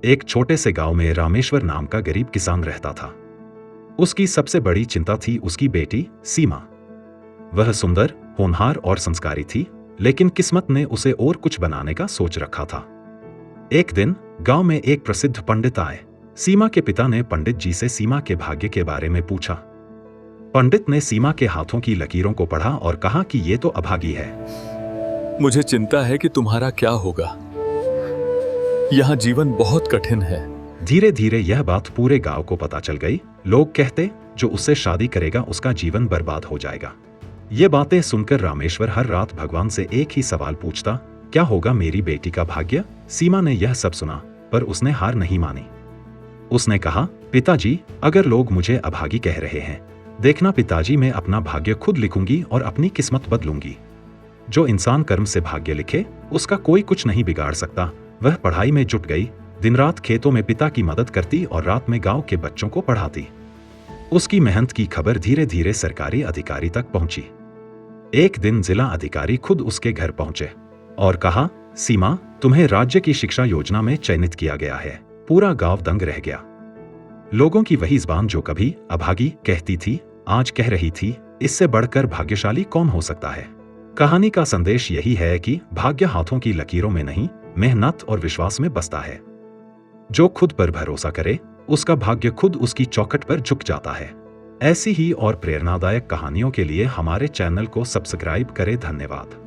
एक छोटे से गांव में रामेश्वर नाम का गरीब किसान रहता था। उसकी सबसे बड़ी चिंता थी उसकी बेटी सीमा। वह सुंदर, होनहार और संस्कारी थी, लेकिन किस्मत ने उसे और कुछ बनाने का सोच रखा था। एक दिन गांव में एक प्रसिद्ध पंडित आए। सीमा के पिता ने पंडित जी से सीमा के भाग्य के बारे में पूछा। पंडित ने सीमा के हाथों की लकीरों को पढ़ा और कहा कि ये तो अभागी है। मुझे चिंता है कि तुम्हारा क्या होगा। यहाँ जीवन बहुत कठिन है। धीरे धीरे यह बात पूरे गांव को पता चल गई। लोग कहते, जो उससे शादी करेगा उसका जीवन बर्बाद हो जाएगा। ये बातें सुनकर रामेश्वर हर रात भगवान से एक ही सवाल पूछता, क्या होगा मेरी बेटी का भाग्य। सीमा ने यह सब सुना, पर उसने हार नहीं मानी। उसने कहा, पिताजी, अगर लोग मुझे अभागी कह रहे हैं, देखना पिताजी, मैं अपना भाग्य खुद लिखूंगी और अपनी किस्मत बदलूंगी। जो इंसान कर्म से भाग्य लिखे, उसका कोई कुछ नहीं बिगाड़ सकता। वह पढ़ाई में जुट गई, दिन रात खेतों में पिता की मदद करती और रात में गांव के बच्चों को पढ़ाती। उसकी मेहनत की खबर धीरे धीरे सरकारी अधिकारी तक पहुंची। एक दिन जिला अधिकारी खुद उसके घर पहुंचे और कहा, सीमा, तुम्हें राज्य की शिक्षा योजना में चयनित किया गया है। पूरा गांव दंग रह गया। लोगों की वही जुबान जो कभी अभागी कहती थी, आज कह रही थी, इससे बढ़कर भाग्यशाली कौन हो सकता है। कहानी का संदेश यही है कि भाग्य हाथों की लकीरों में नहीं, मेहनत और विश्वास में बसता है। जो खुद पर भरोसा करे, उसका भाग्य खुद उसकी चौखट पर झुक जाता है। ऐसी ही और प्रेरणादायक कहानियों के लिए हमारे चैनल को सब्सक्राइब करें। धन्यवाद।